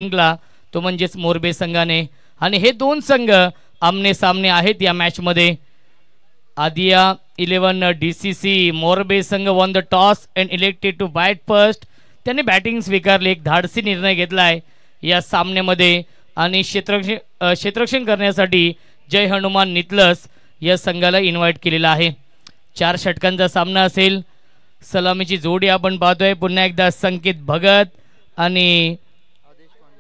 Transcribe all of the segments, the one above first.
जिंकला तो म्हणजेच मोरबे संघाने। आणि हे दोन संघ आमने सामने आहेत या मॅच मध्ये। आदिया 11 डीसीसी मोरबे संघ won the toss and elected to bat first. त्यांनी बॅटिंग स्वीकारली, एक धाडसी निर्णय घेतलाय या सामन्यामध्ये आणि क्षेत्ररक्षण करण्यासाठी जय हनुमान नितलस या संघाला इन्व्हाइट केलेला आहे। 4 षटकांचा सामना असेल। सलामीची जोडी आपण पाहतोय पुन्हा एकदा संकेत भगत आणि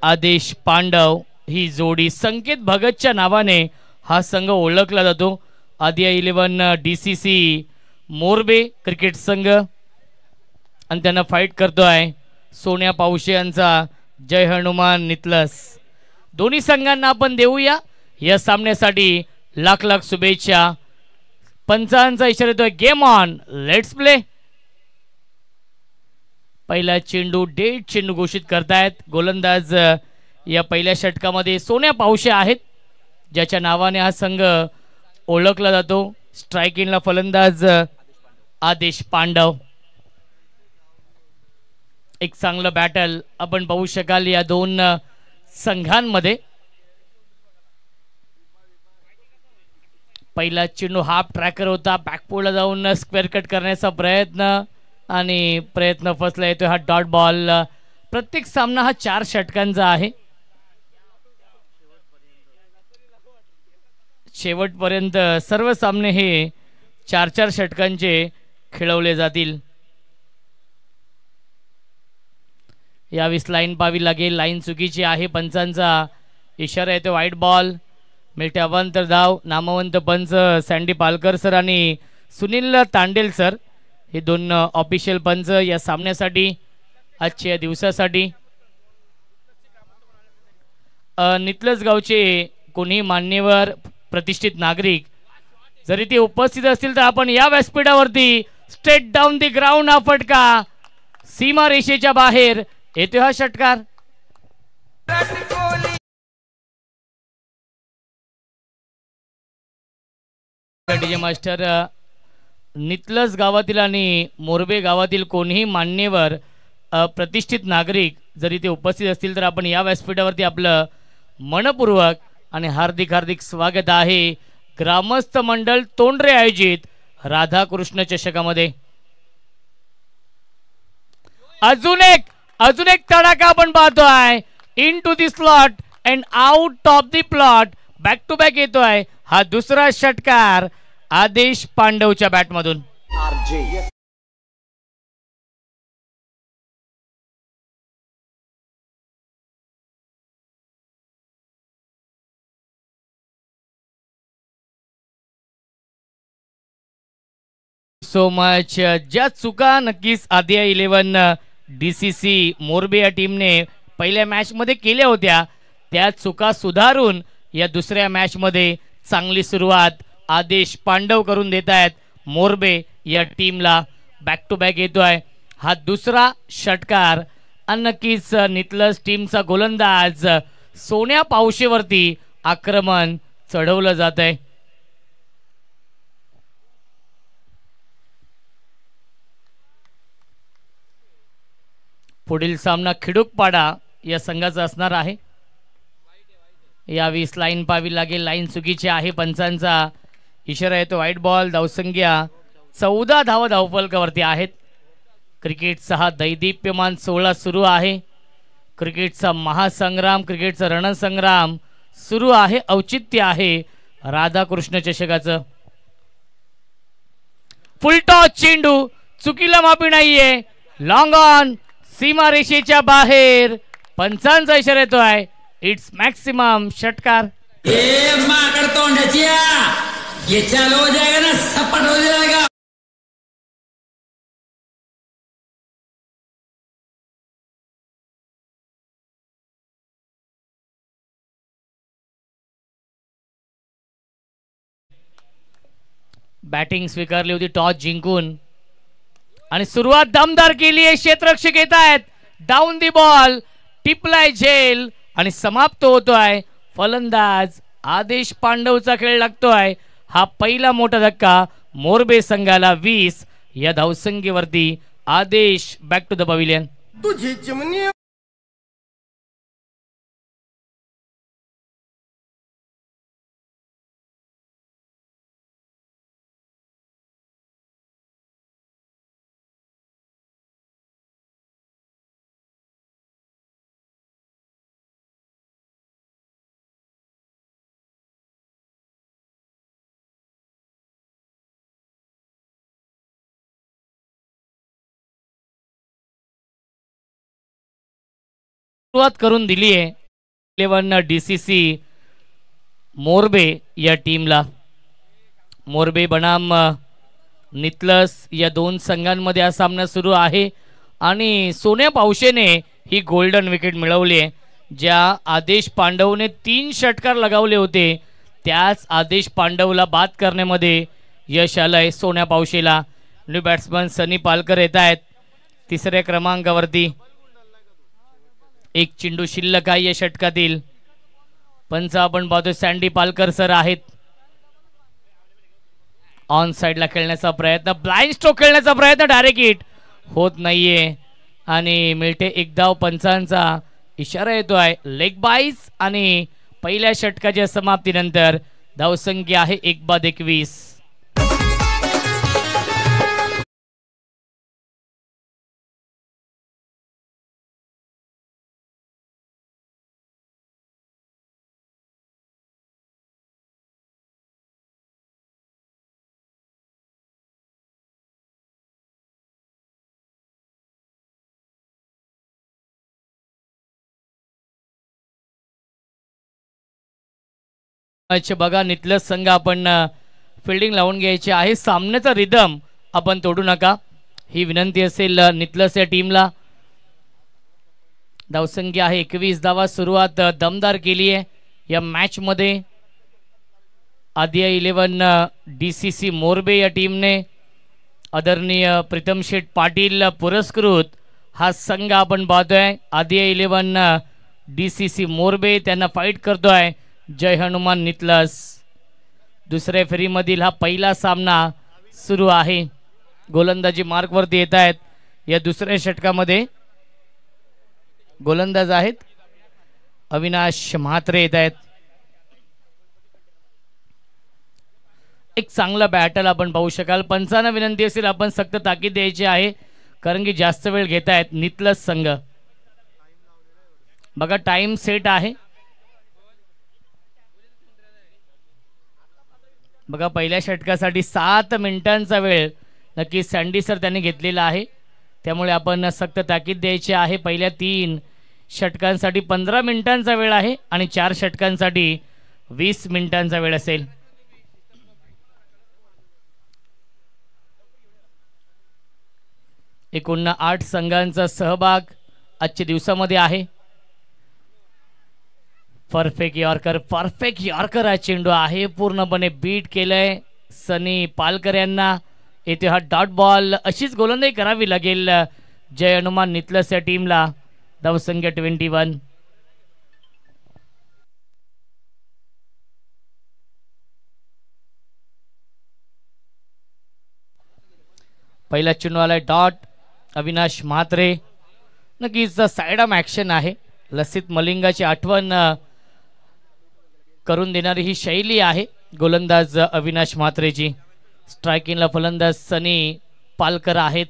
आदेश पांडव ही जोडी। संकेत भगतच्या नावाने हा संघ ओळखला जातो। आदिया 11 डीसीसी मोरबे क्रिकेट संघ आणि त्यांना फाईट करतोय सोन्या पावशे यांचा जय हनुमान नितलस। दोन्ही संघांना आपण देऊया या सामन्यासाठी लाख लाख शुभेच्छा। पंचांचा इशारा देतोय गेम ऑन लेट्स प्ले। पहिला चेंडू डेड चेंडू घोषित करतायत। गोलंदाज या पहिल्या षटकामध्ये सोन्या पावशे आहेत ज्याच्या नावाने हा संघ ओळखला जातो। स्ट्राइक इनला फलंदाज आदेश पांडव। एक चांगलं बॅटल आपण पाहू शकाल या दोन संघांमध्ये। पहिला चेंडू हाफ ट्रॅकर होता, बॅकपोलला जाऊन स्क्वेअर कट करण्याचा प्रयत्न फसला येतोय हा डॉट बॉल। प्रत्येक सामना हा 4 षटकांचा आहे। शेवटपर्यंत सर्व सामने हे 4-4 षटकांचे खेळवले जातील। यावेळी लाईन पाहावी लागेल, लाईन चुकीची आहे। पंचांचा इशारा येतो वाईट बॉल। मिळते अवांतर धाव। नामवंत पंच सँडी पालकर सर आणि सुनील तांडेल सर हे दोन ऑफिशियल पंच या सामन्यासाठी आजच्या दिवसासाठी। नितलस गावचे कोणी मान्यवर प्रतिष्ठित नागरिक जरी ते उपस्थित असतील तर आपण या व्यासपीठावरती स्ट्रेट डाऊन दी ग्राउंड हा फटका सीमा रेषेच्या बाहेर येतो हा षटकार। डीजे मास्टर नितलस गावातील आणि मोरबे गावातील कोणीही मान्यवर प्रतिष्ठित नागरिक जरी ते उपस्थित असतील तर आपण या व्यासपीठावरती आपलं मनपूर्वक आणि हार्दिक हार्दिक स्वागत आहे। ग्रामस्थ मंडळ तोंडरे आयोजित राधाकृष्ण चषकामध्ये अजून एक तडाखा आपण पाहतोय। Into the slot and out of the plot back to back येतोय हा दुसरा षटकार आदेश पांडवच्या बॅटमधून। So much. ज्या चुका नक्कीच आदिया 11 डीसीसी मोरबे या टीमने पहिल्या मॅच मध्ये केल्या होत्या त्या चुका सुधारून या दुसऱ्या मॅच मध्ये चांगली सुरुवात आदेश पांडव करून देत आहेत मोरबे या टीमला। बॅक टू बॅक येतोय हा दुसरा षटकार आणि नक्कीच नितलस टीमचा गोलंदाज सोन्या पावशेवरती आक्रमण चढवलं जात आहे। पुढील सामना खिडूकपाडा या संघाचा असणार आहे। यावेळी लाईन पाहावी लागेल, लाईन चुकीची आहे। पंचांचा इशारा येतो वाईट बॉल। धावसंख्या 14 धावा धावफलकावरती आहेत। क्रिकेटचा हा दैदिप्यमान 16 सुरू आहे। क्रिकेटचा महासंग्राम, क्रिकेटचा रणसंग्राम सुरू आहे। औचित्य आहे राधाकृष्ण चषकाचं। फुल टॉस चेंडू चुकीला माफी नाहीये। लॉंग ऑन सीमा रेषेच्या बाहेर। पंचांचा इशारा येतोय इट्स मॅक्सिमम षटकार। ये चालू हो जाएगा ना, सपट हो जाएगा। बॅटिंग स्वीकारली होती टॉस जिंकून आणि सुरुवात दमदार केली आहे। क्षेत्ररक्षक येत आहेत, डाऊन दी बॉल टिपलाय झेल आणि समाप्त होतोय। फलंदाज आदेश पांडवचा खेळ लागतोय। हा पहिला मोठा धक्का मोरबे संघाला 20 या धावसंख्येवरती। आदेश बॅक टू द पवेलियन। सुरुवात करून दिली आहे 11 DCC मोरबे या टीमला. मोरबे बनाम नितलस या दोन संघांमध्ये हा सामना सुरू आहे आणि सोन्या पावशेने ही गोल्डन विकेट मिळवली आहे. ज्या आदेश पांडवने 3 षटकार लगावले होते त्याच आदेश पांडवला बाद करण्यामध्ये यश आलंय सोन्या पावशेला. न्यू बॅट्समन सनी पालकर येत आहेत तिसऱ्या क्रमांकावरती. एक चेंडू शिल्लक आहे या षटकातील. पंच आपण पाहतो सँडी पालकर सर आहेत. ऑन साइडला खेळण्याचा प्रयत्न, ब्लाइंड स्ट्रोक खेळण्याचा प्रयत्न, डायरेक्ट हिट होत नाहीये आणि मिळते एक धाव. पंचांचा इशारा येतोय लेग बाईस आणि पहिल्या षटकाच्या समाप्तीनंतर धावसंख्या आहे 1/21. बघा नितलस संघ आपण फिल्डिंग लावून घ्यायची आहे. सामन्याचा रिदम आपण तोडू नका ही विनंती असेल नितलस या टीमला. धावसंख्या आहे 21 धावा. सुरुवात दमदार केली आहे या मॅच मध्ये आदिया 11 DCC मोरबे या टीमने. आदरणीय प्रीतम शेठ पाटील पुरस्कृत हा संघ आपण पाहतोय. आदिया 11 DCC मोरबे त्यांना फाईट करतोय जय हनुमान नितलस. दुसऱ्या फेरीमधील हा पहिला सामना सुरू आहे. गोलंदाजी मार्कवरती येत आहेत या दुसऱ्या षटकामध्ये. गोलंदाज आहेत अविनाश म्हात्रे येत आहेत. एक चांगला बॅटल आपण पाहू शकाल. पंचांना विनंती असेल आपण सक्त ताकीद द्यायची आहे कारण की जास्त वेळ घेत आहेत नितलस संघ. बघा टाइम सेट आहे. बघा पहिल्या षटकासाठी 7 मिनिटांचा वेळ नक्की सँडी सर त्यांनी घेतलेला आहे त्यामुळे आपण सक्त ताकीद द्यायची आहे. पहिल्या 3 षटकांसाठी 15 मिनिटांचा वेळ आहे आणि 4 षटकांसाठी 20 मिनिटांचा वेळ असेल. एकूण 8 संघांचा सहभाग आजच्या दिवसामध्ये आहे. परफेक्ट यॉर्कर हा चेंडू आहे पूर्णपणे बीट केलंय सनी पालकर यांना. येथे हा डॉट बॉल. अशीच गोलंदाजी करावी लागेल जय हनुमान नितलस या टीमला. धावसंख्या 21. पहिला चेंडू आलाय डॉट. अविनाश म्हात्रे. नक्कीच साइड आर्म ॲक्शन आहे. लसित मलिंगाची आठवण करून देणारी ही शैली आहे गोलंदाज अविनाश म्हात्रेची. स्ट्रायकिंगला फलंदाज सनी पालकर आहेत.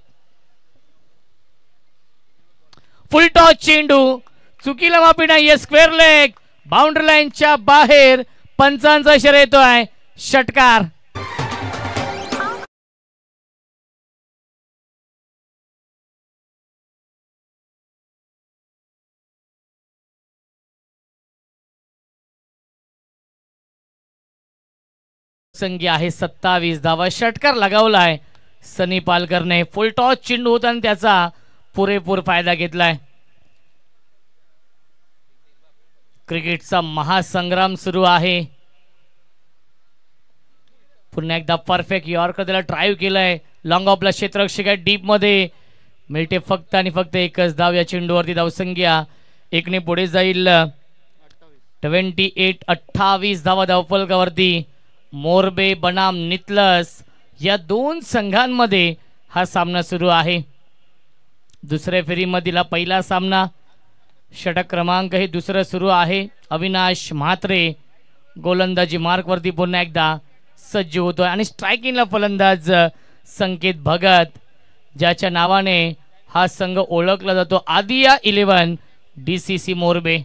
फुल टॉस चेंडू चुकीला माफी नाही. स्क्वेअर लेग बाउंड्री लाईनच्या बाहेर. पंचांचा इशारा येतोय षटकार. संख्या आहे 27 धावा. षटकार लगावलाय सनी पालकरने. फुल टॉस चेंडू होता आणि त्याचा पुरेपूर फायदा घेतलाय. क्रिकेटचा महासंग्राम सुरू आहे. पुन्हा एकदा परफेक्ट यॉर्कर त्याला ड्राईव्ह केलाय. लॉंग ऑफला क्षेत्ररक्षक डीप मध्ये मिळते फक्त आणि फक्त एकच धाव या चेंडूवरती. धावसंख्या 1 ने पुढे जाईल. 28 धावा धावफलकावरती. मोरबे बनाम नितलस या दोन संघांमध्ये हा सामना सुरू आहे. दुसऱ्या फेरीमधील हा पहिला सामना. षटक क्रमांक हे दुसरं सुरू आहे. अविनाश म्हात्रे गोलंदाजी मार्कवरती पुन्हा एकदा सज्ज होतोय आणि स्ट्रायकिंगला फलंदाज संकेत भगत ज्याच्या नावाने हा संघ ओळखला जातो आदिया 11 DCC मोरबे.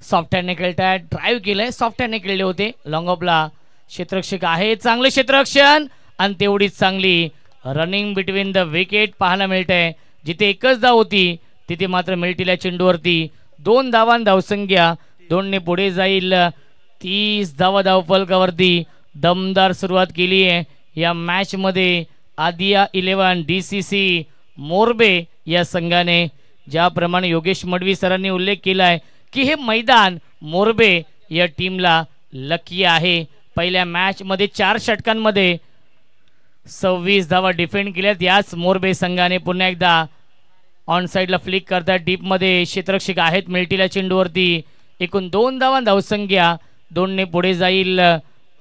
सॉफ्ट हँडने खेळतायत, ड्राईव्ह केलंय, सॉफ्ट हँडने खेळले होते. लॉंग ऑफला क्षेत्ररक्षक आहे, चांगले क्षेत्ररक्षण आणि तेवढीच चांगली रनिंग बिटवीन द विकेट पाहायला मिळतंय. जिथे एकच धाव होती तिथे मात्र मिळतील्या चेंडूवरती 2 धावां धावसंख्या, 2ने पुढे जाईल. 30 धावा धावफलकावरती दमदार सुरुवात केली आहे या मॅच मध्ये आदिया 11 DCC मोरबे या संघाने. ज्याप्रमाणे योगेश मडवी सरांनी उल्लेख केलाय की हे मैदान मोरबे या टीमला लकी आहे. पहिल्या मॅच मध्ये 4 षटकांमध्ये 26 धावा डिफेंड केल्यात. याच मोरबे संघाने पुन्हा एकदा ऑन साइडला फ्लिक करतात. डीप मध्ये क्षेत्ररक्षक आहेत मिळतील्या चेंडूवरती. एकूण 2 धावा धावसंख्या, 2ने पुढे जाईल.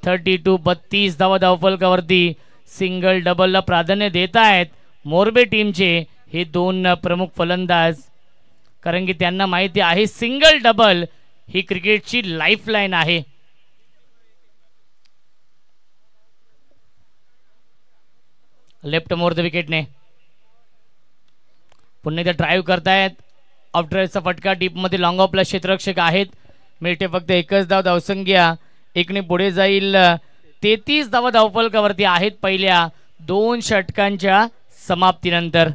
32 धावा धावफलकावरती सिंगल डबलला प्राधान्य देत आहेत मोरबे टीमचे हे 2 प्रमुख फलंदाज, कारण की त्यांना माहिती आहे सिंगल डबल ही क्रिकेटची लाईफलाईन आहे. लेफ्ट मोर द विकेटने पुन्हा एकदा ड्राईव्ह करतायत. ऑफ ड्राईव्हचा फटका डीप मध्ये लॉंग ऑफला क्षेत्ररक्षक आहेत. मिळते फक्त एकच धाव धावसंख्या, 1ने पुढे जाईल. 33 धावा धावफलकावरती आहेत पहिल्या 2 षटकांच्या समाप्तीनंतर.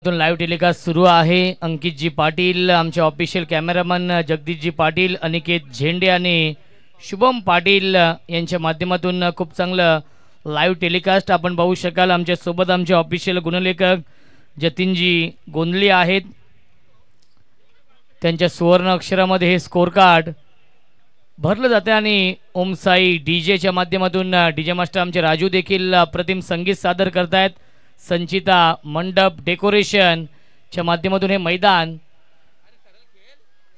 लाईव्ह टेलिकास्ट सुरू आहे. अंकितजी पाटील, आमचे ऑफिशियल कॅमेरामन जगदीशजी पाटील, अनिकेत झेंडे आणि शुभम पाटील यांच्या माध्यमातून खूप चांगलं लाईव्ह टेलिकास्ट आपण पाहू शकाल. आमच्या सोबत आमचे ऑफिशियल गुणलेखक जतीनजी गोंधळी आहेत. त्यांच्या सुवर्ण अक्षरामध्ये हे स्कोर कार्ड भरलं जाते आणि ओम साई डीजेच्या माध्यमातून डीजे मास्टर आमचे राजू देखील अप्रतिम संगीत सादर करतायत. संचिता मंडप डेकोरेशनच्या माध्यमातून हे मैदान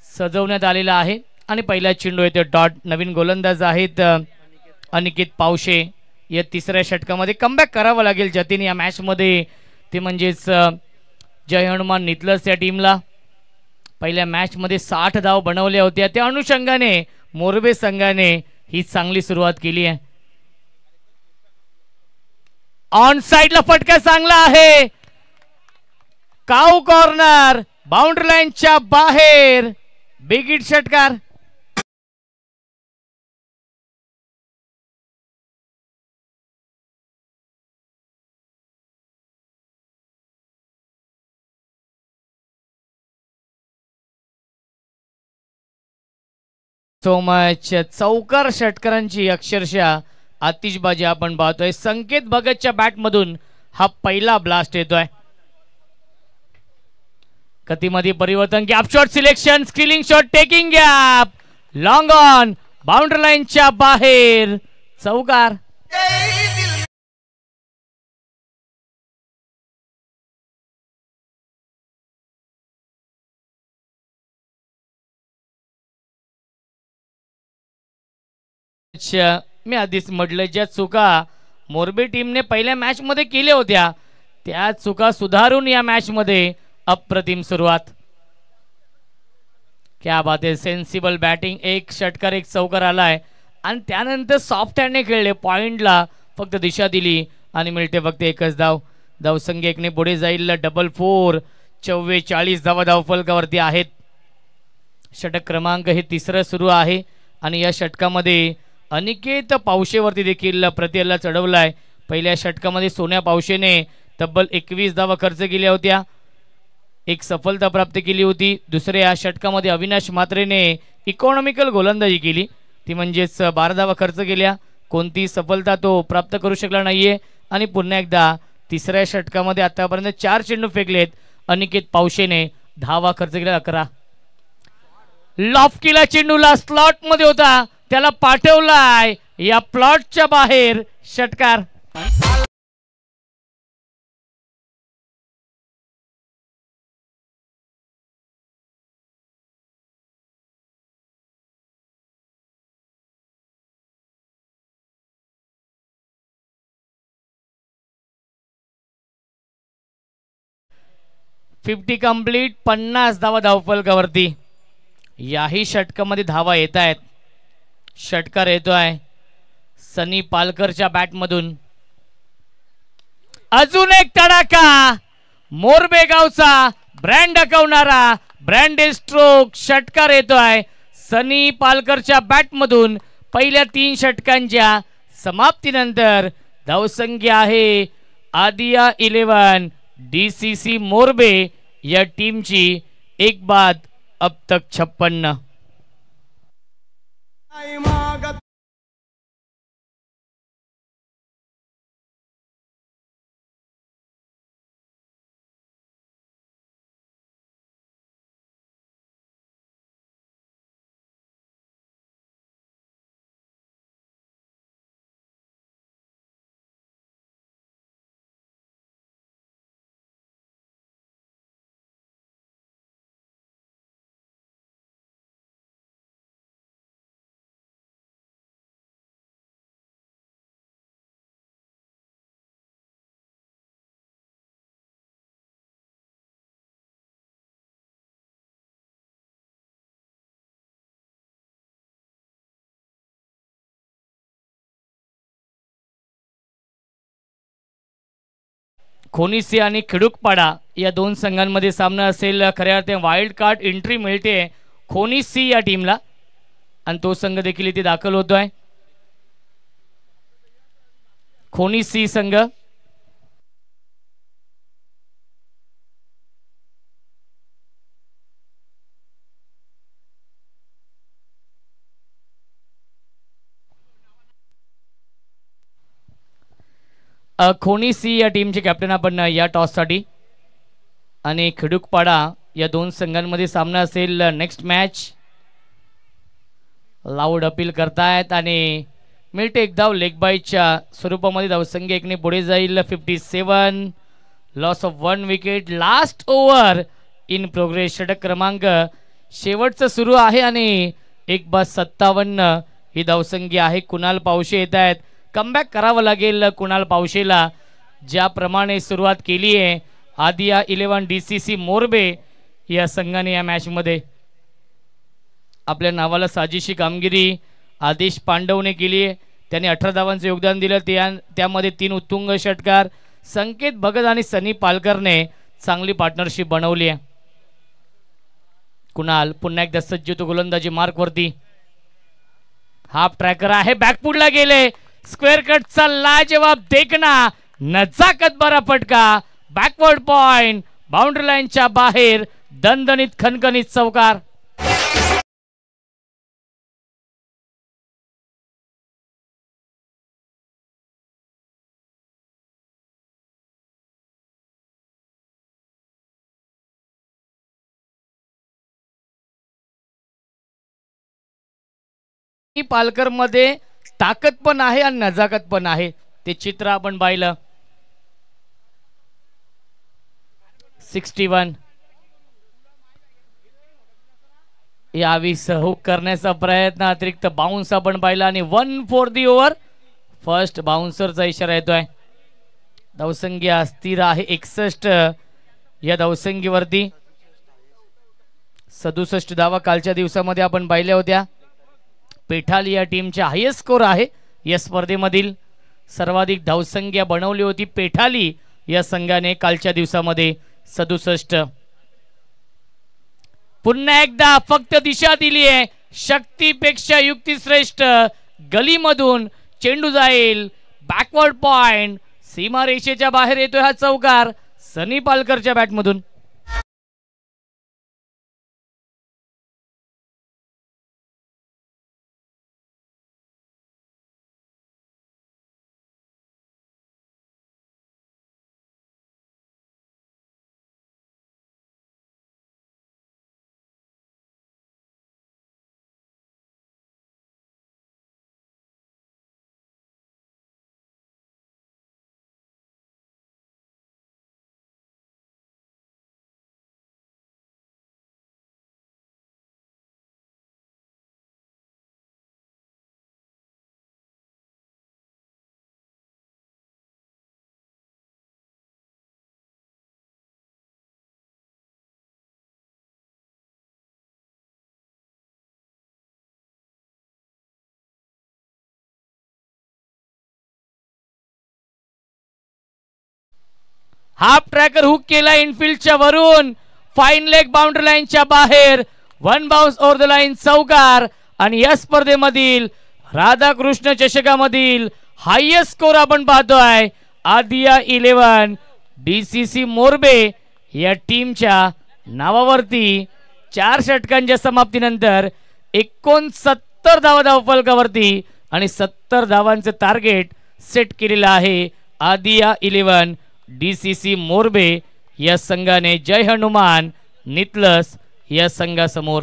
सजवण्यात आलेलं आहे. आणि पहिला चेंडू येतो डॉट. नवीन गोलंदाज आहेत अनिकेत पावशे. या 3ऱ्या षटकामध्ये कमबॅक करावं लागेल जतीन या मॅचमध्ये, ते म्हणजेच जय हनुमान नितलस या टीमला. पहिल्या मॅचमध्ये 60 धाव बनवल्या होत्या. त्या अनुषंगाने मोरबे संघाने ही चांगली सुरुवात केली आहे. ऑन साइडला फटका चांगला आहे. काऊ कॉर्नर, बाउंड्री लाईनच्या बाहेर, बिग हिट षटकार. So much. चौकार षटकारांची अक्षरशः आतिषबाजी आपण पाहतोय. संकेत भगतच्या बॅट मधून हा पहिला ब्लास्ट येतोय. गतीमध्ये परिवर्तन, gap shot selection, skilling shot, taking gap, long on, boundary लाईनच्या बाहेर, चौकार. मी आधीच म्हटलं ज्या चुका मोरबी टीमने पहिल्या मॅच मध्ये केल्या होत्या त्या चुका सुधारून या मॅच मध्ये अप्रतिम सुरुवात. क्या बात आहे. Sensible batting. 1 षटकार 1 चौकार आलाय आणि त्यानंतर सॉफ्ट हँडने खेळले. पॉइंटला फक्त दिशा दिली आणि मिळते फक्त एकच धाव. धावसंख्या 1ने पुढे जाईल. डबल 4. 44 धावा धावफलकावरती आहेत. षटक क्रमांक हे 3रं सुरू आहे आणि या षटकामध्ये अनिकेत पावशेवरती देखील प्रत्येला चढवलाय. पहिल्या षटकामध्ये सोन्या पावशेने तब्बल 21 धावा खर्च केल्या होत्या. 1 सफलता प्राप्त केली होती. दुसऱ्या षटकामध्ये अविनाश म्हात्रेने इकॉनॉमिकल गोलंदाजी केली, ती म्हणजेच 12 धावा खर्च केल्या. कोणती सफलता तो प्राप्त करू शकला नाहीये. आणि पुन्हा एकदा 3ऱ्या षटकामध्ये आतापर्यंत 4 चेंडू फेकलेत अनिकेत पावशेने. धावा खर्च केला 11. लॉफ्कीला चेंडूला स्लॉट मध्ये होता, त्याला पाठवलाय या प्लॉटच्या बाहेर. षटकार. Fifty complete. 50 धावा धावफलकावरती. याही षटकामध्ये धावा येत आहेत. षटकार येतोय सनी पालकरच्या बॅट मधून. अजून एक तडाखा. मोरबे गावचा ब्रँड दाखवणारा ब्रँडेड स्ट्रोक. षटकार येतोय सनी पालकरच्या बॅट मधून. पहिल्या 3 षटकांच्या समाप्तीनंतर धावसंख्या आहे आदिया 11 DCC मोरबे या टीमची 1 बाद अब तक 56. खोनिसी आणि खिडूकपाडा या 2 संघांमध्ये सामना असेल. खऱ्या अर्थाने वाईल्ड कार्ड एंट्री मिळते खोनिसी या टीमला आणि तो संघ देखील इथे दाखल होतोय. खोनिसी संघ. खोनिसी या टीमचे कॅप्टन आपण या टॉस साठी. आणि खिडूकपाडा या 2 संघांमध्ये सामना असेल. Next match. लाऊड अपील करतायत आणि मिळते एक धाव लेग बाईच्या स्वरूपामध्ये. धावसंख्या 1 ने पुढे जाईल. 57. Loss of 1 wicket. Last over in progress. षटक क्रमांक शेवटचं सुरू आहे आणि 1 बाद 57 ही धावसंख्या आहे. कुणाल पावशे येत आहेत. कमबॅक करावं लागेल कुणाल पावशेला. ज्याप्रमाणे सुरुवात केली आहे आदिया 11 DCC मोरबे या संघाने या मॅच मध्ये आपल्या नावाला साजेशी कामगिरी आदेश पांडवने केली आहे. त्याने 18 धावांचं योगदान दिलं. त्यामध्ये 3 उत्तुंग षटकार. संकेत भगत आणि सनी पालकरने चांगली पार्टनरशिप बनवली आहे. कुणाल पुन्हा एकदा सज्ज होतो गोलंदाजी मार्क वरती. हाफ ट्रॅकर आहे. बॅकफुटला गेले. स्क्वेअर कटचा लाजवाब देखना. नजाकत बरा फटका. Backward point. बाउंड्री लाईनच्या बाहेर. दणदणीत खणखणीत चौकार. पालकर मध्ये ताकद पण आहे आणि नजाकत पण आहे. ते चित्र आपण पाहिलं. 61. यावी सहूक करण्याचा प्रयत्न. अतिरिक्त बाउन्स आपण पाहिला आणि 1 फॉर दी ओव्हर. फर्स्ट बाउन्सरचा इशारा येतोय. धावसंख्या स्थिर आहे 61 या धावसंख्येवरती. 67 धावा कालच्या दिवसामध्ये आपण पाहिल्या होत्या. पेठाली या टीमचा हायेस्ट स्कोर आहे या स्पर्धेमधील. सर्वाधिक धावसंख्या बनवली होती पेठाली या संघाने कालच्या दिवसामध्ये 67. पुन्हा एकदा फक्त दिशा दिली आहे. शक्तीपेक्षा युक्ती श्रेष्ठ. गलीमधून चेंडू जाईल. Backward point. सीमारेषेच्या बाहेर येतोय हा चौकार सनी पालकरच्या बॅटमधून. हाफ ट्रॅकर हुक केला इनफिल्डच्या वरून, फाईन लेग बाउंड्री लाईनच्या बाहेर, one bounce over the line चौकार. आणि या स्पर्धेमधील राधाकृष्ण चषकामधील हायेस्ट स्कोर आपण पाहतोय आदिया 11 DCC मोरबे या टीमच्या नावावरती. 4 षटकांच्या समाप्तीनंतर 69 धावा धावफलकावरती आणि 70 धावांचं टार्गेट सेट केलेलं आहे आदिया 11 DCC मोरबे या संघाने जय हनुमान नितलस या संघासमोर.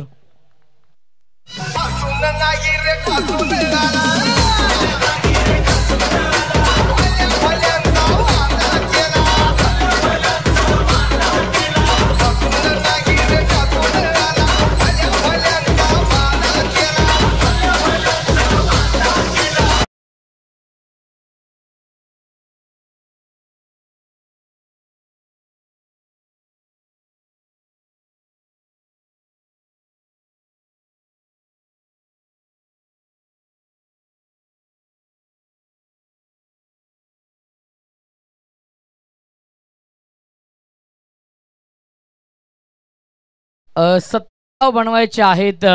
सत्ता बनवायचे आहेत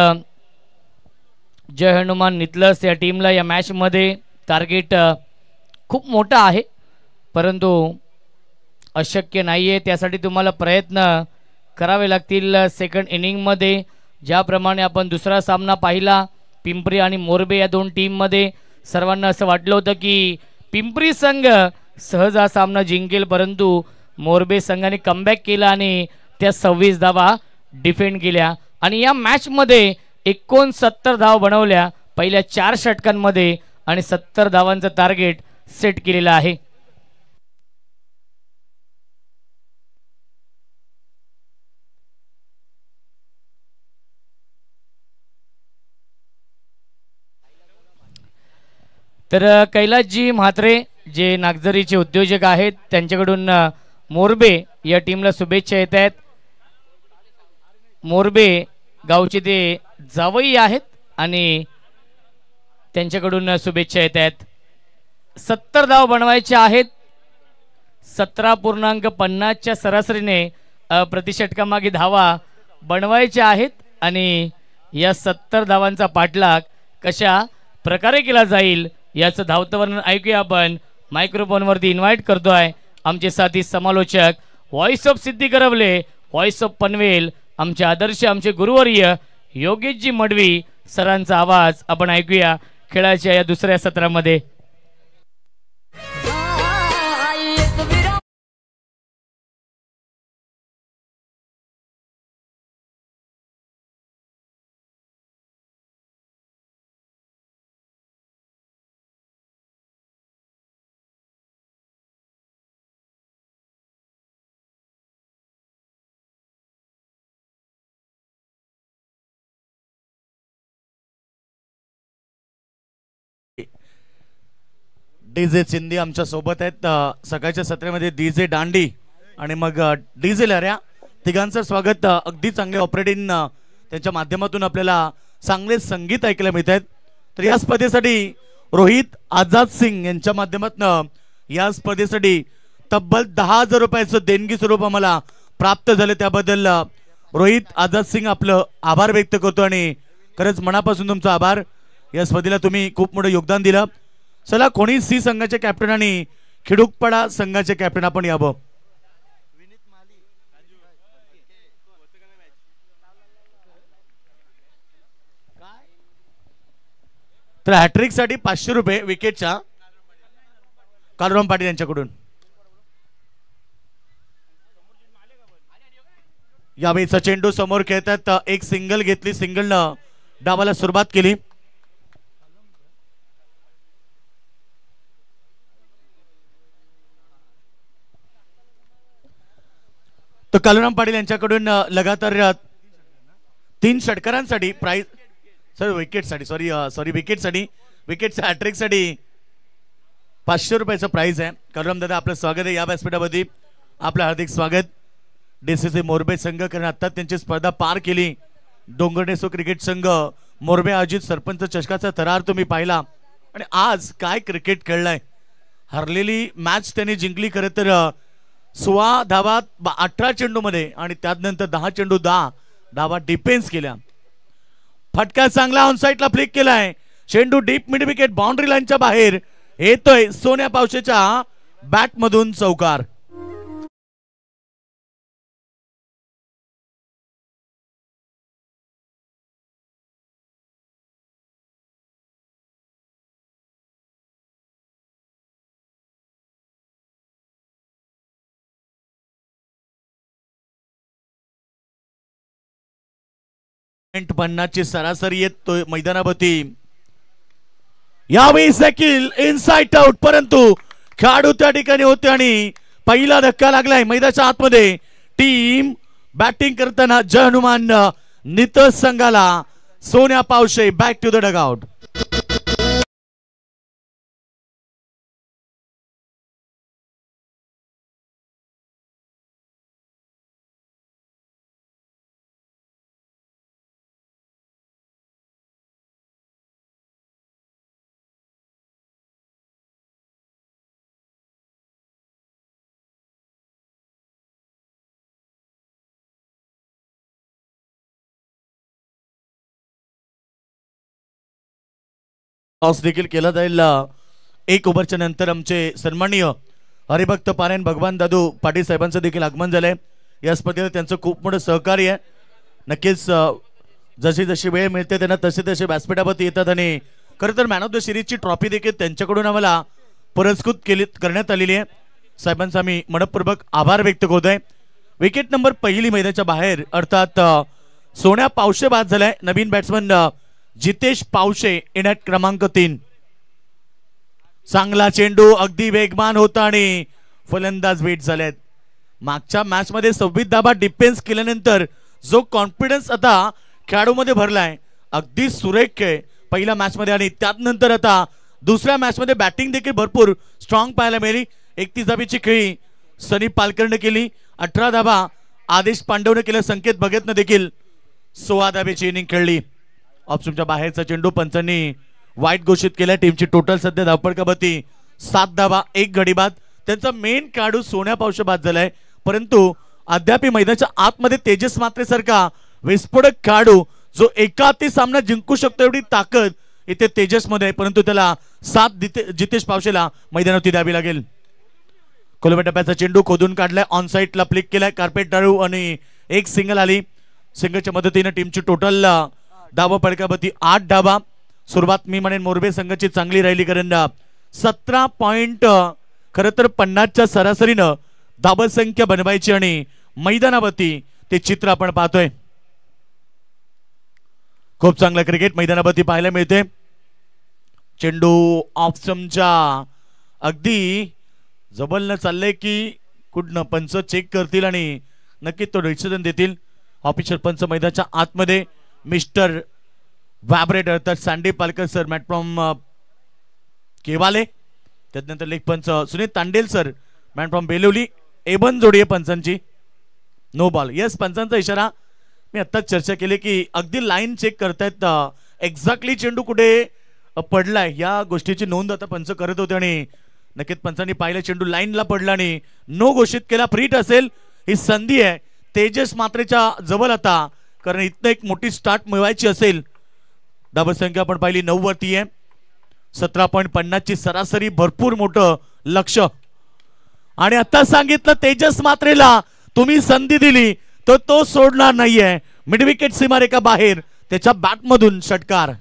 जय हनुमान नितलस या टीमला. या मॅच मध्ये टार्गेट खूप मोठा आहे परंतु अशक्य नाहीये. त्यासाठी तुम्हाला प्रयत्न करावे लागतील. सेकंड इनिंग मध्ये ज्याप्रमाणे आपण दुसरा सामना पाहिला पिंपरी आणि मोरबे या दोन टीम मध्ये, सर्वांना असं वाटलं होतं की पिंपरी संघ सहज हा सामना जिंकेल परंतु मोरबे संघाने कमबॅक केला आणि त्या 26 धावा डिफेंड केल्या आणि या मॅच मध्ये 69 धावा बनवल्या पहिल्या 4 षटकांमध्ये आणि 70 धावांचं टार्गेट सेट केलेलं आहे. तर कैलासजी म्हात्रे जे नागझरीचे उद्योजक आहेत त्यांच्याकडून मोरबे या टीमला शुभेच्छा येत आहेत. मोरबे गावचे ते जावई आहेत आणि त्यांच्याकडून शुभेच्छा येत आहेत. 70 धाव बनवायचे आहेत. 17.50 च्या सरासरीने प्रतिषटकामागे धावा बनवायच्या आहेत आणि या 70 धावांचा पाठलाग कशा प्रकारे केला जाईल याचं धावतं वर्णन ऐकूया आपण. मायक्रोफोनवरती इन्व्हाइट करतोय आमचे साथी समालोचक व्हॉइस ऑफ सिद्धी करवले, व्हॉइस ऑफ पनवेल, आमचे आदर्श आमचे गुरुवर्य योगेशजी मडवी सरांचा आवाज आपण ऐकूया खेळाच्या या दुसऱ्या सत्रामध्ये. डीजे चिंदी आमच्या सोबत आहेत. सकाळच्या सत्रामध्ये डीजे दांडी आणि मग डीजे लहऱ्या तिघांचं स्वागत. अगदी चांगले ऑपरेटिंग त्यांच्या माध्यमातून आपल्याला चांगले संगीत ऐकायला मिळत आहेत. तर या स्पर्धेसाठी रोहित आझाद सिंग यांच्या माध्यमातून या स्पर्धेसाठी तब्बल 10,000 रुपयाचं देणगी स्वरूप आम्हाला प्राप्त झाले. त्याबद्दल रोहित आझाद सिंग आपलं आभार व्यक्त करतो आणि खरंच मनापासून तुमचा आभार. या स्पर्धेला तुम्ही खूप मोठं योगदान दिलं. चला कोणी सी संघाचे कॅप्टन आणि खिडूकपाडा संघाचे कॅप्टन आपण यावं. तर हॅट्रिक साठी 500 रुपये विकेटच्या कालराम पाटील यांच्याकडून. यावेळीचा चेंडू समोर खेळतात. एक सिंगल घेतली, सिंगलनं डावाला सुरुवात केली. तो कालूराम पाटील यांच्याकडून लगातार 3 षटकारांसाठी प्राइज विकेटसाठी विकेटसाठी विकेटच्या हॅट्रिकसाठी 500 रुपयाचं प्राइज आहे. कालूराम दादा आपलं स्वागत आहे या व्यासपीठामध्ये. आपलं हार्दिक स्वागत. DCC मोरबे संघ कारण आता त्यांची स्पर्धा पार केली. डोंगरनेसो क्रिकेट संघ मोरबे आयोजित सरपंच चषकाचा थरार तुम्ही पाहिला आणि आज काय क्रिकेट खेळलाय. हरलेली मॅच त्यांनी जिंकली. खरं तर 16 धावा 18 चेंडू मध्ये आणि त्यानंतर 10 चेंडू 10 धावा डिफेन्स केल्या. फटका चांगला ऑन साइडला फ्लिक केलाय. चेंडू डीप मिड विकेट बाउंड्री लाईनच्या बाहेर येतोय. सोन्या पावशेच्या बॅट मधून चौकार. .50 सरासरी येतोय मैदानावरती. यावेळी देखील इनसाइड आउट, परंतु खेळाडू त्या ठिकाणी होते आणि पहिला धक्का लागलाय मैदानाच्या आतमध्ये. टीम बॅटिंग करताना जय हनुमान नितळ संघाला. Sonya Pawshe back to the dugout. Toss देखील केला जाईल. 1 ओव्हरच्या नंतर आमचे सन्माननीय हरिभक्त पारायण भगवान दादू पाटील साहेबांचं देखील आगमन झालंय. या स्पर्धेत त्यांचं खूप मोठं सहकार्य आहे. नक्कीच जशी जशी वेळ मिळते त्यांना तसे तसे व्यासपीठावरती येतात आणि खरं तर मॅन ऑफ द सिरीजची ट्रॉफी देखील त्यांच्याकडून आम्हाला पुरस्कृत करण्यात आलेली आहे. साहेबांचा आम्ही मनपूर्वक आभार व्यक्त करतोय. विकेट नंबर पहिली मैदानाच्या बाहेर अर्थात सोन्या पावशे बाद झालाय. नवीन बॅट्समन जितेश पावशे इन क्रमांक 3. चांगला चेंडू अगदी वेगवान होता आणि फलंदाज वेट झालेत. मागच्या मॅच मध्ये 26 धावा डिफेन्स केल्यानंतर जो कॉन्फिडन्स आता खेळाडूमध्ये भरलाय अगदी सुरेख आहे पहिल्या मॅच मध्ये आणि त्यानंतर आता दुसऱ्या मॅच मध्ये बॅटिंग देखील भरपूर स्ट्रॉंग पाहायला मिळाली. 31 धाबीची खेळी सनी पालकरने केली. 18 धाबा आदेश पांडवने केल्या. संकेत भगतने देखील 16 धाबीची इनिंग खेळली. ऑप्शनच्या बाहेरचा चेंडू पंचांनी वाईट घोषित केला. टीमची टोटल सध्या धावपळकावरती 7 धावा 1 गडी बाद. त्यांचा मेन खेळाडू सोन्या पावशे बाद झालाय, परंतु अद्याप मैदानाच्या आतमध्ये तेजस मात्रे सारखा विस्फोटक खेळाडू जो एकाती सामना जिंकू शकतो एवढी ताकद इथे तेजस मध्ये आहे, परंतु त्याला साथ जितेश पावशेला मैदानावरती द्यावी लागेल. कोलंबा टप्प्याचा चेंडू खोदून काढलाय. ऑन साइडला फ्लिक केलाय. कार्पेट डाळू आणि एक सिंगल आली. सिंगलच्या मदतीने टीमची टोटल धावा पडकावरती 8 धावा. सुरुवात मी म्हणेन मोरबे संघाची चांगली राहिली, कारण 17 पॉइंट खरं तर 50च्या सरासरीनं धावा संख्या बनवायची आणि मैदानावरती ते चित्र आपण पाहतोय. खूप चांगलं क्रिकेट मैदानावरती पाहायला मिळते. चेंडू ऑफस्टंपच्या अगदी जबलनं चाललंय की कुठनं पंच चेक करतील आणि नक्की तो डिसिजन देतील. ऑफिशियल पंच मैदानाच्या आतमध्ये मिस्टर व्हायब्रेटर तर सँडी पालकर सर, मॅट फ्रॉम केवाले. त्यानंतर लेग पंच Sunil Tandel sir, man from Belavali. एबन जोडी आहे पंचांची. No ball. यस, पंचांचा इशारा मी आत्ताच चर्चा केली की अगदी लाईन चेक करतायत. एक्झॅक्टली चेंडू कुठे पडलाय या गोष्टीची नोंद आता पंच करत होते आणि नक्कीच पंचांनी पाहिलं चेंडू लाईनला पडला आणि नो घोषित केला. फ्रीट असेल ही संधी आहे तेजस मात्रेच्या जवळ आता, कारण इथं एक मोठी स्टार्ट मिळवायची असेल. धावसंख्या आपण पाहिली 9 वरती आहे. 17.50 ची सरासरी, भरपूर मोठं लक्ष. आणि आता सांगितलं तेजस मात्रेला तुम्ही संधी दिली तर तो सोडणार नाहीये. मिड विकेट सीमारेखा बाहेर त्याच्या बॅटमधून षटकार.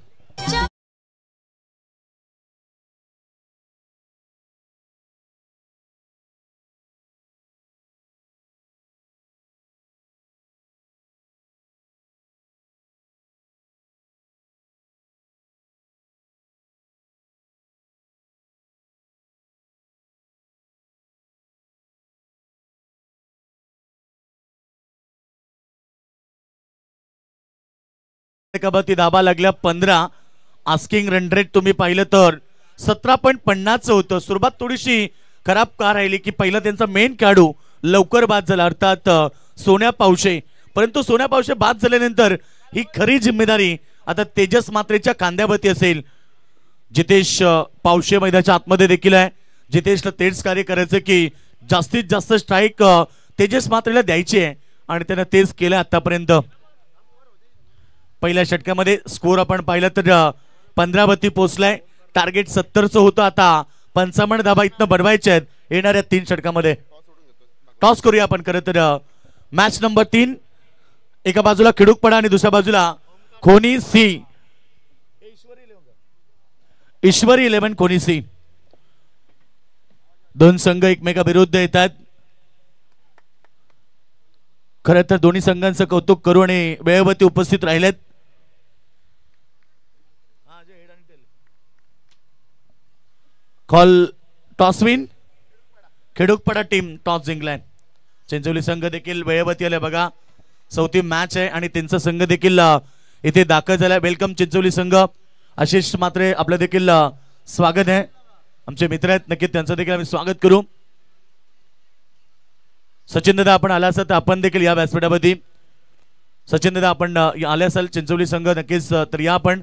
धाबा लागल्या 15. आस्किंग रन रेट तुम्ही पाहिलं तर 17.50 होतं. सुरुवात थोडीशी खराब का राहिली की पहिला त्यांचा मेन खेळाडू लवकर बाद झाला, अर्थात सोन्या पावशे. परंतु सोन्या पावशे बाद झाल्यानंतर ही खरी जिम्मेदारी आता तेजस मात्रेच्या खांद्यावरती असेल. जितेश पावशे मैदानाच्या आतमध्ये देखील आहे. जितेशला तेच कार्य करायचं की जास्तीत जास्त स्ट्राईक तेजस मात्रेला द्यायची आहे आणि त्यानं तेच केलं आतापर्यंत. पहिल्या षटकामध्ये स्कोर आपण पाहिलं तर 15 पोहोचलाय. टार्गेट 70चं होतं. आता 55 धाबा इथनं बनवायचे आहेत येणाऱ्या 3 षटकामध्ये. टॉस करूया आपण. खरं तर मॅच नंबर 3 एका बाजूला खिडूकपडा आणि दुसऱ्या बाजूला खोनी सी, ईश्वरी 11 खोनी सी. दोन संघ एकमेकाविरुद्ध येतात. खरं तर दोन्ही संघांचं कौतुक करू आणि वेळेवरती उपस्थित राहिलेत. Call toss win. Khidukpada team toss जिंकलाय. चिंचोली संघ देखील वेळेवरती आले बघा. चौथी मॅच आहे आणि त्यांचा संघ देखील इथे दाखल झालाय. वेलकम चिंचोली संघ. आशिष मात्रे आपलं देखील स्वागत आहे. आमचे मित्र आहेत, नक्कीच त्यांचं देखील आम्ही स्वागत करू. सचिन दादा आपण आला असाल तर आपण देखील या व्यासपीठावरती. सचिन दादा आपण आले असाल चिंचोली संघ नक्कीच तर या आपण.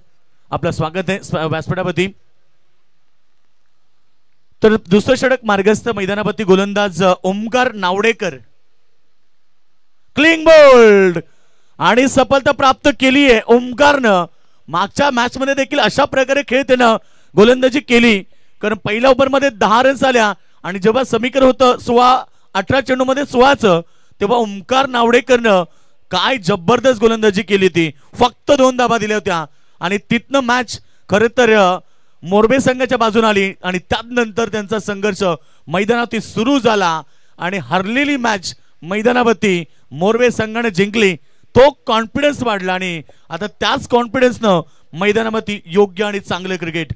आपलं स्वागत आहे व्यासपीठावरती. तर दुसरं षटक मार्गस्थ मैदानावरती गोलंदाज ओमकार नावडेकर. क्लिंग बोल्ड आणि सफलता प्राप्त केली आहे ओमकारनं. मागच्या मॅच मध्ये देखील अशा प्रकारे खेळ त्यानं गोलंदाजी केली. कारण पहिल्या ओव्हरमध्ये 10 रन्स आल्या आणि जेव्हा समीकरण होतं 18 चेंडूमध्ये 16चं, तेव्हा ओमकार नावडेकरनं काय जबरदस्त गोलंदाजी केली. ती फक्त 2 धाबा दिल्या होत्या आणि तिथनं मॅच खरं तर मोरबे संघाच्या बाजूने आली आणि त्यानंतर त्यांचा संघर्ष मैदानावरती सुरू झाला आणि हरलेली मॅच मैदानावरती मोरबे संघाने जिंकली. तो कॉन्फिडन्स वाढला आणि आता त्याच कॉन्फिडन्सनं मैदानावरती योग्य आणि चांगलं क्रिकेट.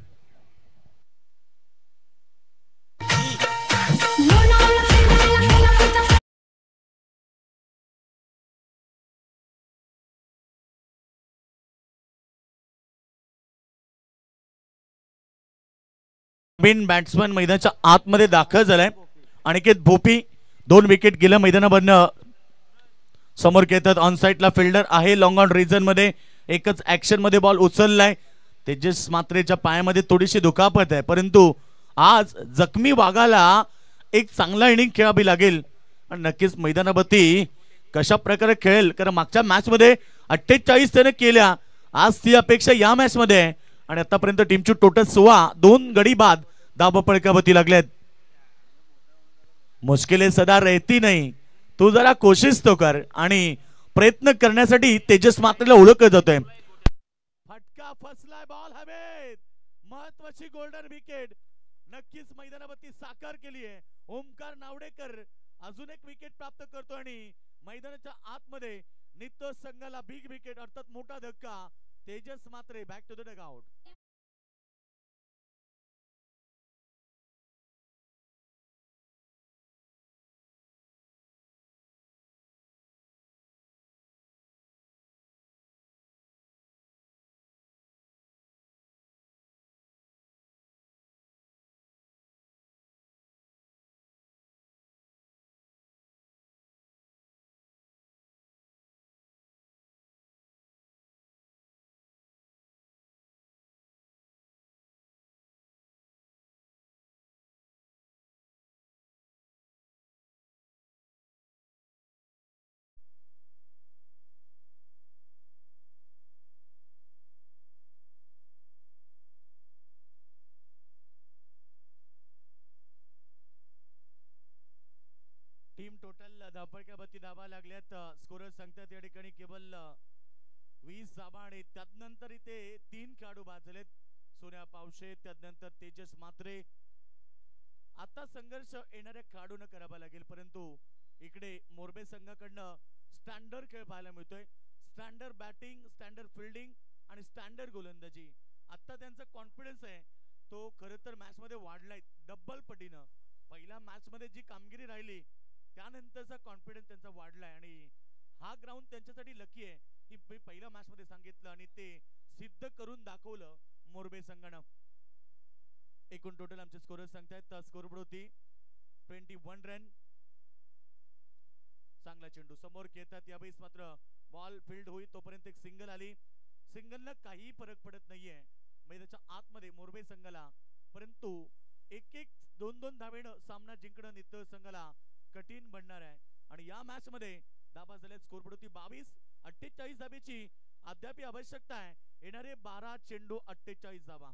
नवीन बॅट्समन मैदानाच्या आतमध्ये दाखल झालाय. अनिकेत भोपी 2 विकेट गेल्या मैदानावरनं समोर खेळतात. ऑन साइडला फिल्डर आहे. लॉंग ऑन रिजन मध्ये एकच ऍक्शन मध्ये बॉल उचललाय. तेजस मात्रेच्या पायामध्ये थोडीशी दुखापत आहे, परंतु आज जखमी वाघाला एक चांगला इनिंग खेळावी लागेल आणि नक्कीच मैदानावरती कशा प्रकारे खेळेल. कारण मागच्या मॅच मध्ये 48 त्याने केल्या. आज ती अपेक्षा या मॅच मध्ये आहे आणि आतापर्यंत टीमची टोटल 16. 2 गडी बाद धाबा पळकावती लागल्यात. मुश्किलें सदा रहती नहीं, तू जरा कोशिश तो कर आणि प्रयत्न करण्यासाठी तेजस मात्रेला ओळखलं जातोय. फटका फसलाय. बॉल हवेत. महत्वाची गोल्डन विकेट नक्कीच मैदानावरती साकार केली आहे. ओमकार नावडेकर अजून एक विकेट प्राप्त करतो आणि मैदानाच्या आतमध्ये निघतो संघाला बिग विकेट अर्थात मोठा धक्का. Tejas Mhatre back to the dugout. Team total धापडक्यावरती धाबा लागल्यात. स्कोरर सांगतात या ठिकाणी केवळ 20 धाबा आणि त्यानंतर इथे 3 खेळाडू बाद झालेत. सोन्या पावशे त्यानंतर तेजस मात्रे. आता संघर्ष येणाऱ्या खेळाडूंना करावा लागेल, परंतु इकडे मोरबे संघाकडनं स्टँडर्ड खेळ पाहायला मिळतोय. स्टँडर्ड बॅटिंग, स्टँडर्ड फिल्डिंग आणि स्टँडर्ड गोलंदाजी. आता त्यांचा कॉन्फिडन्स आहे तो खरं तर मॅच मध्ये वाढलाय डबल पटीनं. पहिल्या मॅच मध्ये जी कामगिरी राहिली त्यानंतरचा कॉन्फिडन्स त्यांचा वाढलाय आणि हा ग्राउंड त्यांच्यासाठी लकी आहे की पहिल्या मॅच मध्ये सांगितलं आणि ते सिद्ध करून दाखवलं मोरबे संघानं. एकूण टोटल आमचे स्कोरर सांगतायत स्कोरबोर्ड होती 21 रन. चांगला चेंडू समोर खेळतात. यावेळेस मात्र बॉल फील्ड होईल तोपर्यंत एक सिंगल आली. सिंगलला काही फरक पडत नाहीये मैदानाच्या आतमध्ये मोरबे संघाला, परंतु एक एक दोन दोन धावेनं सामना जिंकणं नित्य संघाला कठीण बनणार आहे आणि या मॅच मध्ये धाबा झाले स्कोर होती 22-48 धाबेची अद्याप आवश्यकता आहे येणारे 12 चेंडू 48 धावा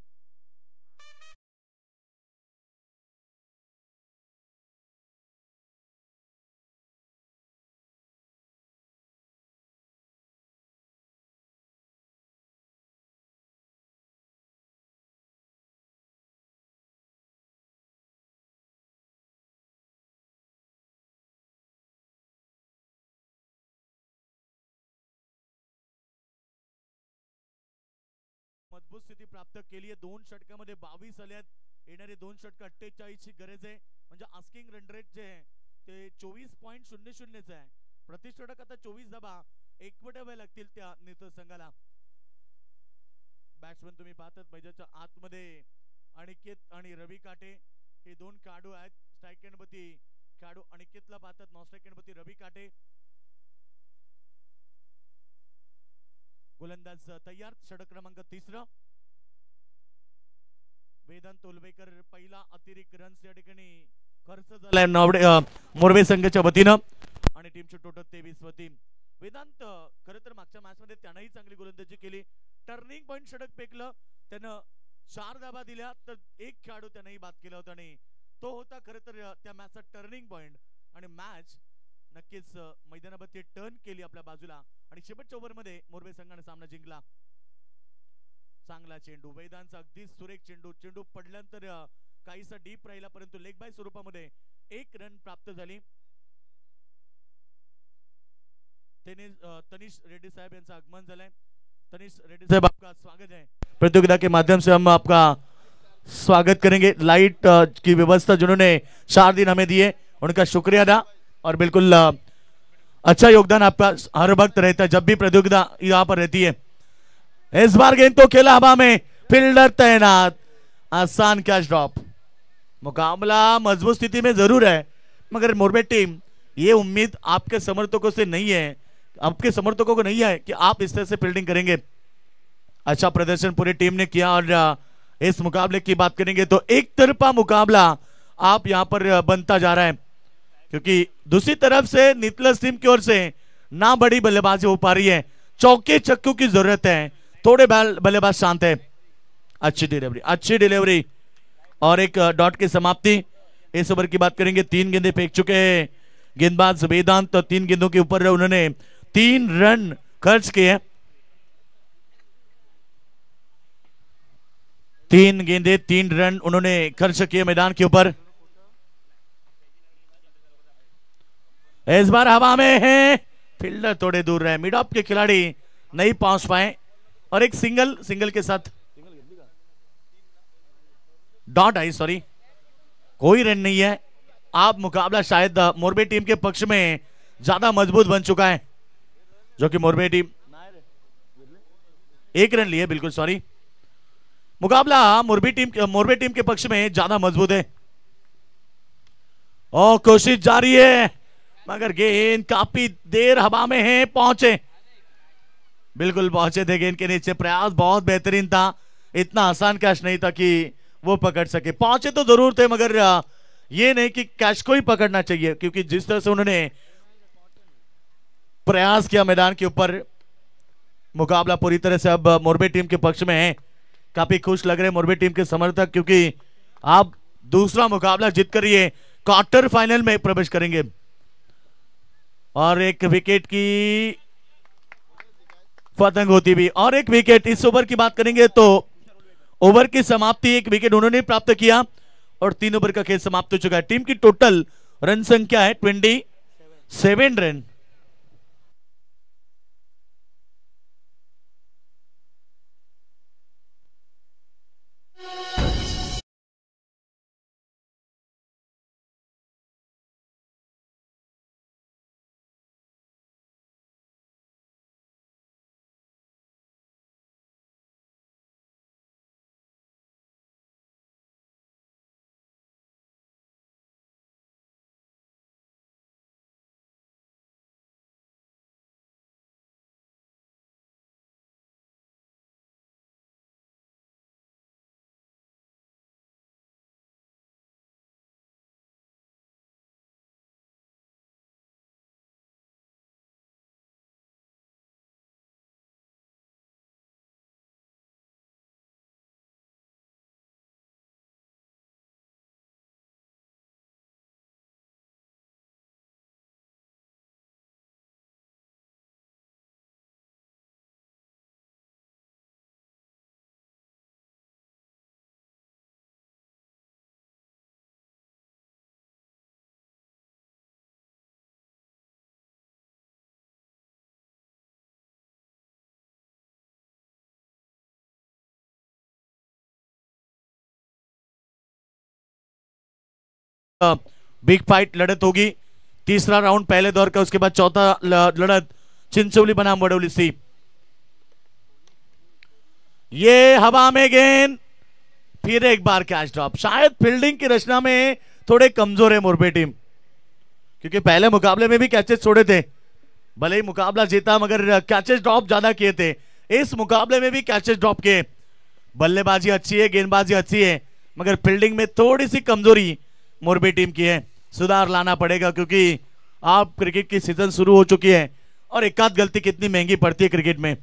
मजबूत स्थिती प्राप्त केली आहे 2 षटकामध्ये 22 आल्यात येणारे 2 षटक 48 ची गरज आहे म्हणजे आस्किंग रन रेट जे आहे ते 24.00 आहे प्रति षटक आता 24 धाबा एकवटाव्या लागतील त्या नेतृत्व संघाला बॅट्समन तुम्ही पाहतात मैदानाच्या आतमध्ये अनिकेत आणि रवी काटे हे दोन खेळाडू आहेत स्ट्राईक एंडवरती खेळाडू अनिकेतला पाहतात नॉन स्ट्राईक एंडवरती रवी काटे गोलंदाज तयार षटक क्रमांक 3 वेदांत तोलवेकर पहिला अतिरिक्त रन्स या ठिकाणी खर्च झालाय मोरबे संघाच्या वतीनं आणि टीमची टोटल 23 वती वेदांत खरं तर मागच्या मॅच मध्ये त्यानंही चांगली गोलंदाजी केली टर्निंग पॉइंट षटक फेकलं त्यानं 4 धाबा दिल्या तर एक खेळाडू त्यानंही बाद केला होता आणि तो होता खरं तर त्या मॅचचा टर्निंग पॉइंट आणि मॅच नक्कीच मैदानावरती टर्न केली आपल्या बाजूला आणि शेवटच्या ओव्हर मध्ये मोरबे संघाने सामना जिंकला चांगला चेंडू वेदांचा अगदी सुरेख चेंडू पडल्यानंतर काहीसा डीप राहिला परंतु लेग बाय स्वरूपामध्ये 1 रन प्राप्त झाली तनिष रेड्डी साहब यांचं आगमन झालंय तनिष रेड्डी साहब आपका स्वागत है प्रतियोगिता के माध्यम से हम आपका स्वागत करेंगे लाइट की व्यवस्था जिन्होंने 4 दिन हमें दिए उनका शुक्रिया अदा और बिल्कुल अच्छा योगदान आपका हर वक्त रहता है जब भी प्रतियोगिता यहाँ पर रहती है इस बार गेंद को खेला हवा में फील्डर तैनात आसान कैच ड्रॉप मुकाबला मजबूत स्थिति में जरूर है मगर मोरबे टीम ये उम्मीद आपके समर्थकों से नहीं है आपके समर्थकों को नहीं है कि आप इस तरह से फील्डिंग करेंगे अच्छा प्रदर्शन पूरी टीम ने किया और इस मुकाबले की बात करेंगे तो एक तरफा मुकाबला आप यहां पर बनता जा रहा है क्योंकि दूसरी तरफ से नितलस टीम की ओर से ना बड़ी बल्लेबाजी हो पा रही है चौके चक्कों की जरूरत है थोड़े बल्लेबाज शांत है अच्छी डिलीवरी और एक डॉट की समाप्ति इस ओवर की बात करेंगे 3 गेंदे फेंक चुके हैं गेंदबाज वेदांत तो 3 गेंदों के ऊपर उन्होंने 3 रन खर्च किए 3 गेंदे 3 रन उन्होंने खर्च किए मैदान के ऊपर इस बार हवा में है फील्डर थोड़े दूर रहे मिड ऑफ के खिलाड़ी नहीं पहुंच पाए और एक सिंगल के साथ डॉट आई सॉरी कोई रन नहीं है आप मुकाबला शायद मोरबे टीम के पक्ष में ज्यादा मजबूत बन चुका है जो कि मोरबे टीम 1 रन लिए बिल्कुल सॉरी मुकाबला मोरबे टीम के पक्ष में ज्यादा मजबूत है और कोशिश जारी है मगर गेंद काफी देर हवा में है पहुंचे बिल्कुल पहुंचे थे गेंद के नीचे प्रयास बहुत बेहतरीन था इतना आसान कैच नहीं था कि वो पकड़ सके पहुंचे तो जरूर थे मगर ये नहीं कि कैच को ही पकड़ना चाहिए क्योंकि जिस तरह से उन्होंने प्रयास किया मैदान के ऊपर मुकाबला पूरी तरह से अब मोरबे टीम के पक्ष में है काफी खुश लग रहे मोरबे टीम के समर्थक क्योंकि आप दूसरा मुकाबला जीत कर ये क्वार्टर फाइनल में प्रवेश करेंगे और एक विकेट की पतंग होती भी और एक विकेट इस ओवर की बात करेंगे तो ओवर की समाप्ति 1 विकेट उन्होंने प्राप्त किया और 3 ओवर का खेल समाप्त हो चुका है टीम की टोटल रन संख्या है 27 रन बिग फाइट लड़त होगी। तीसरा राउंड पहले दौर का, उसके बाद चौथा लड़त चिंचोली बनाम वडोली सी। ये हवा में गेंद, फिर एक बार कैच ड्रॉप। शायद फील्डिंग की रचना में थोड़े कमजोर है मोरबी टीम, क्योंकि पहले मुकाबले में भी कैचेस छोड़े थे, भले ही मुकाबला जीता मगर कैचेस ड्रॉप ज्यादा किए थे। इस मुकाबले में भी कैचेस ड्रॉप किए। बल्लेबाजी अच्छी है, गेंदबाजी अच्छी है, मगर फील्डिंग में थोड़ी सी कमजोरी मोरबी टीम की है। सुधार लाना पड़ेगा, क्योंकि आप क्रिकेट की सीजन शुरू हो चुकी है और एक आध गलती कितनी महंगी पड़ती है क्रिकेट में।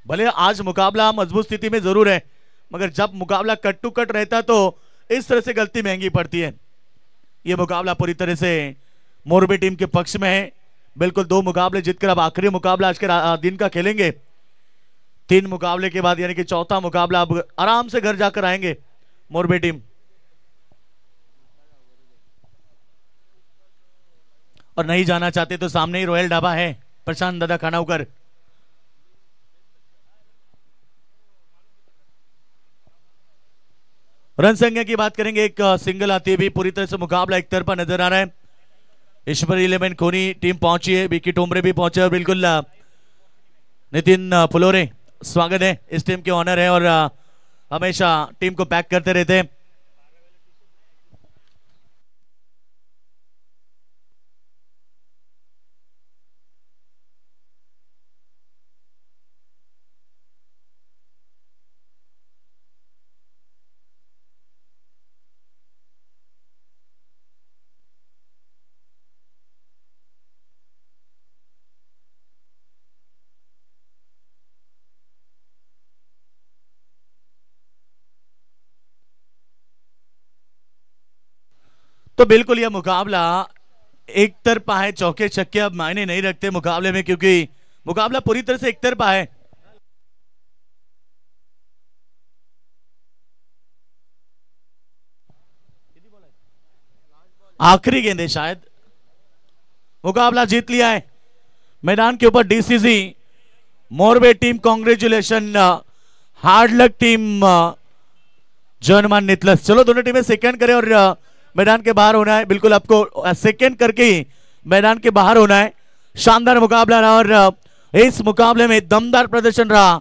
भले आज मुकाबला मजबूत स्थिति में जरूर है, मगर जब मुकाबला कट टू कट रहता तो इस तरह से गलती महंगी पड़ती है। यह मुकाबला पूरी तरह से मोरबी टीम के पक्ष में है। बिल्कुल 2 मुकाबले जीतकर अब आखिरी मुकाबला आज के दिन का खेलेंगे। 3 मुकाबले के बाद यानी कि चौथा मुकाबला अब आराम से घर जाकर आएंगे मोरबी टीम। और नहीं जाना चाहते तो सामने ही रॉयल ढाबा है, प्रशांत दादा खानाउकर। रन संख्या की बात करेंगे, एक सिंगल आती है भी। पूरी तरह से मुकाबला एक तरफा नजर आ रहा है। ईश्वरी 11 कोनी टीम पहुंची है, विकी टोमरे भी पहुंचे और बिल्कुल नितिन फुलोरे स्वागत है। इस टीम के ऑनर है और हमेशा टीम को पैक करते रहते हैं। तो बिल्कुल यह मुकाबला एक तरफा है। चौके छक्के अब मायने नहीं रखते मुकाबले में, क्योंकि मुकाबला पूरी तरह से एक तरफा है। आखिरी गेंद है शायद। मुकाबला जीत लिया है। मैदान के ऊपर DCC Morbi team, congratulation. Hard luck team जनमान नितलस। चलो दोनों टीमें सेकंड करें और मैदान के बाहर होना है। बिल्कुल आपको सेकंड करके ही मैदान के बाहर होना है। शानदार मुकाबला रहा और इस मुकाबले में दमदार प्रदर्शन रहा